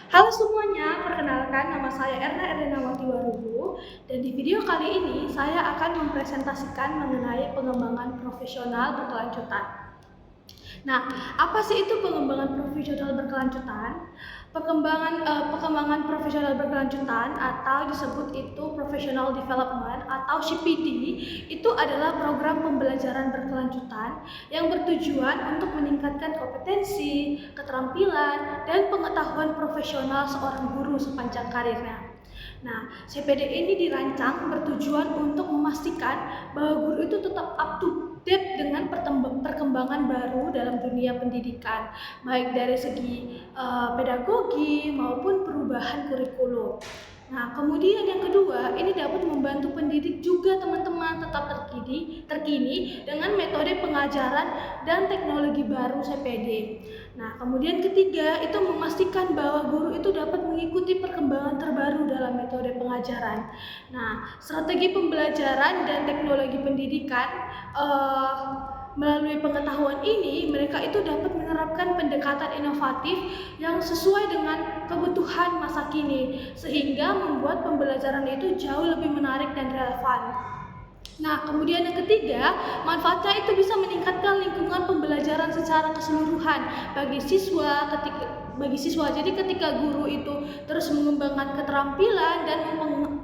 Halo semuanya, perkenalkan nama saya Erna Erdenawati Warubu dan di video kali ini saya akan mempresentasikan mengenai pengembangan profesional berkelanjutan. Nah, apa sih itu pengembangan profesional berkelanjutan? Pengembangan profesional berkelanjutan atau disebut itu professional development atau CPD itu adalah program pembelajaran berkelanjutan yang bertujuan untuk meningkatkan kompetensi, keterampilan, dan pengetahuan profesional seorang guru sepanjang karirnya. Nah, CPD ini dirancang bertujuan untuk memastikan bahwa guru itu tetap up to date dengan perkembangan baru dalam dunia pendidikan, baik dari segi pedagogi maupun perubahan kurikulum. Nah, kemudian yang kedua, ini dapat membantu pendidik juga teman-teman tetap terkini dengan metode pengajaran dan teknologi baru CPD. Nah, kemudian ketiga, itu memastikan bahwa guru itu dapat mengikuti perkembangan terbaru dalam metode pengajaran. Nah, strategi pembelajaran dan teknologi pendidikan melalui pengetahuan ini, mereka itu dapat menerapkan pendekatan inovatif yang sesuai dengan kebutuhan masa kini, sehingga membuat pembelajaran itu jauh lebih menarik dan relevan. Nah, kemudian yang ketiga, manfaatnya itu bisa meningkatkan lingkungan pembelajaran secara keseluruhan bagi siswa Jadi ketika guru itu terus mengembangkan keterampilan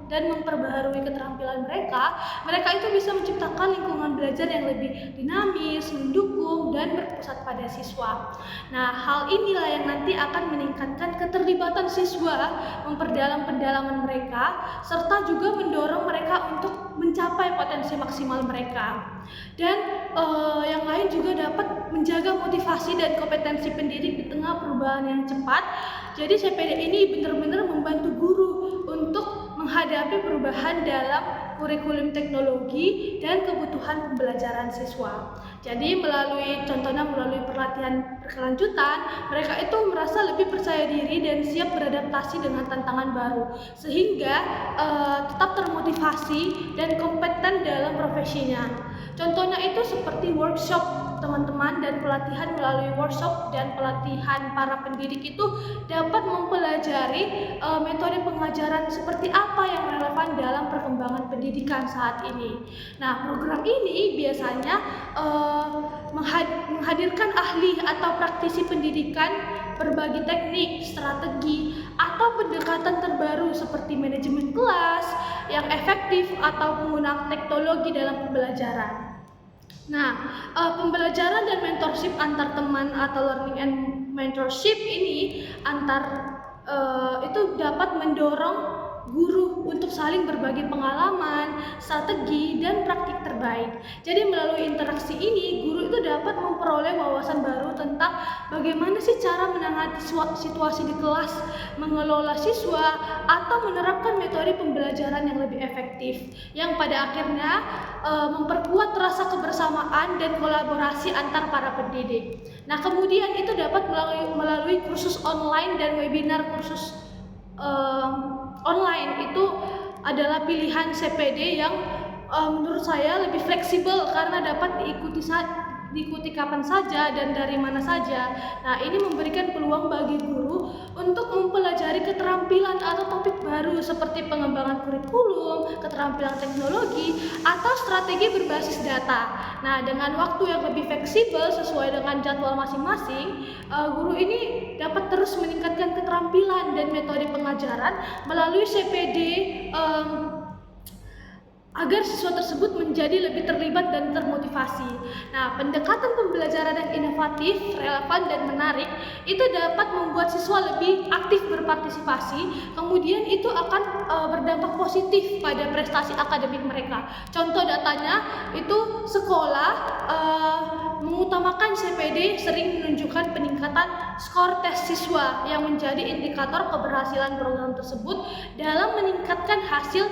dan memperbaharui keterampilan mereka itu bisa menciptakan lingkungan belajar yang lebih dinamis, mendukung, dan berpusat pada siswa. Nah, hal inilah yang nanti akan meningkatkan keterlibatan siswa, memperdalam pendalaman mereka, serta juga mendorong mereka untuk mencapai potensi maksimal mereka. Dan yang lain juga dapat menjaga motivasi dan kompetensi pendidik di tengah perubahan yang cepat. Jadi CPD ini benar-benar membantu guru untuk menghadapi perubahan dalam kurikulum teknologi dan kebutuhan pembelajaran siswa. Jadi contohnya melalui pelatihan berkelanjutan, mereka itu merasa lebih percaya diri dan siap beradaptasi dengan tantangan baru, sehingga tetap termotivasi dan kompeten dalam profesinya. Contohnya itu seperti workshop teman-teman dan pelatihan melalui workshop dan pelatihan para pendidik itu dapat mempelajari metode pengajaran seperti apa yang relevan dalam perkembangan pendidikan saat ini. Nah, program ini biasanya menghadirkan ahli atau praktisi pendidikan, berbagi teknik, strategi, atau pendekatan terbaru seperti manajemen kelas yang efektif atau penggunaan teknologi dalam pembelajaran. Nah, pembelajaran dan mentorship antar teman atau learning and mentorship ini itu dapat mendorong guru untuk saling berbagi pengalaman, strategi, dan praktik terbaik. Jadi melalui interaksi ini, guru itu dapat memperoleh wawasan baru tentang bagaimana sih cara menangani situasi di kelas, mengelola siswa, atau menerapkan metode pembelajaran yang lebih efektif, yang pada akhirnya memperkuat rasa kebersamaan dan kolaborasi antar para pendidik. Nah, kemudian itu dapat melalui kursus online dan webinar kursus online itu adalah pilihan CPD yang menurut saya lebih fleksibel karena dapat diikuti kapan saja dan dari mana saja. Nah, ini memberikan peluang bagi guru untuk mempelajari keterampilan atau topik baru seperti pengembangan kurikulum, keterampilan teknologi, atau strategi berbasis data. Nah, dengan waktu yang lebih fleksibel sesuai dengan jadwal masing-masing, guru ini dapat terus meningkatkan keterampilan dan metode pengajaran melalui CPD agar siswa tersebut menjadi lebih terlibat dan termotivasi. Nah, pendekatan pembelajaran yang inovatif, relevan, dan menarik itu dapat membuat siswa lebih aktif berpartisipasi, kemudian itu akan berdampak positif pada prestasi akademik mereka. Contoh datanya itu sekolah mengutamakan CPD sering menunjukkan peningkatan skor tes siswa yang menjadi indikator keberhasilan program tersebut dalam meningkatkan hasil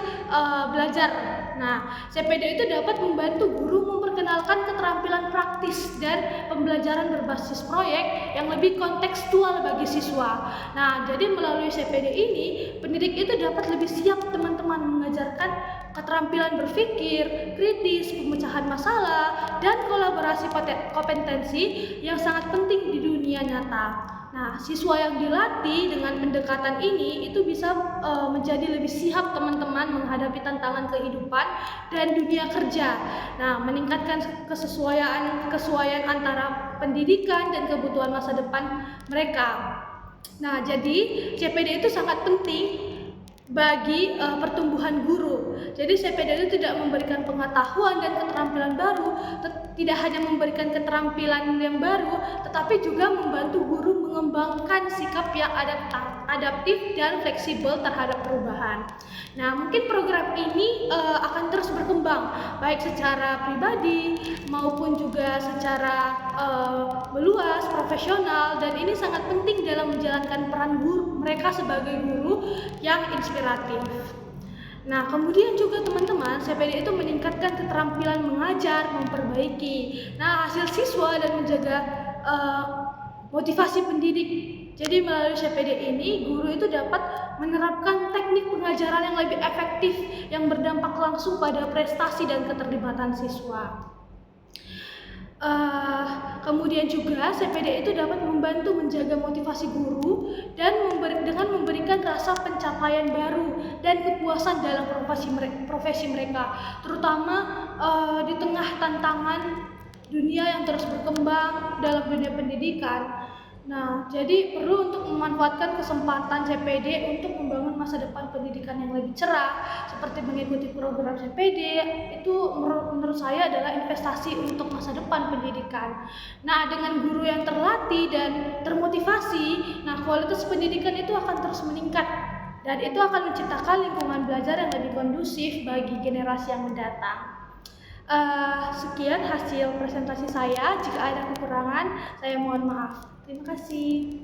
belajar. Nah, CPD itu dapat membantu guru memperkenalkan keterampilan praktis dan pembelajaran berbasis proyek yang lebih kontekstual bagi siswa. Nah, jadi melalui CPD ini, pendidik itu dapat lebih siap teman-teman mengajarkan keterampilan berpikir, kritis, pemecahan masalah, dan kolaborasi kompetensi yang sangat penting di dunia nyata. Nah, siswa yang dilatih dengan pendekatan ini itu bisa menjadi lebih siap teman-teman menghadapi tantangan kehidupan dan dunia kerja. Nah, meningkatkan kesesuaian antara pendidikan dan kebutuhan masa depan mereka. Nah, jadi CPD itu sangat penting bagi pertumbuhan guru. Jadi CPD itu tidak memberikan pengetahuan dan keterampilan baru, tidak hanya memberikan keterampilan yang baru, tetapi juga membantu guru mengembangkan sikap yang adaptif dan fleksibel terhadap perubahan. Nah, mungkin program ini akan terus berkembang, baik secara pribadi maupun juga secara meluas, profesional, dan ini sangat penting dalam menjalankan peran guru mereka sebagai guru yang inspiratif. Nah, kemudian juga teman-teman, CPD itu meningkatkan keterampilan mengajar, memperbaiki hasil siswa dan menjaga motivasi pendidik. Jadi melalui CPD ini, guru itu dapat menerapkan teknik pengajaran yang lebih efektif yang berdampak langsung pada prestasi dan keterlibatan siswa. Kemudian juga CPD itu dapat membantu menjaga motivasi guru dan dengan memberikan rasa pencapaian baru dan kepuasan dalam profesi mereka, terutama di tengah tantangan dunia yang terus berkembang dalam dunia pendidikan. Nah, jadi perlu untuk memanfaatkan kesempatan CPD untuk membangun masa depan pendidikan yang lebih cerah, seperti mengikuti program CPD. Itu menurut saya adalah investasi untuk masa depan pendidikan. Nah, dengan guru yang terlatih dan termotivasi, kualitas pendidikan itu akan terus meningkat dan itu akan menciptakan lingkungan belajar yang lebih kondusif bagi generasi yang mendatang. Sekian hasil presentasi saya. Jika ada kekurangan, saya mohon maaf. Terima kasih.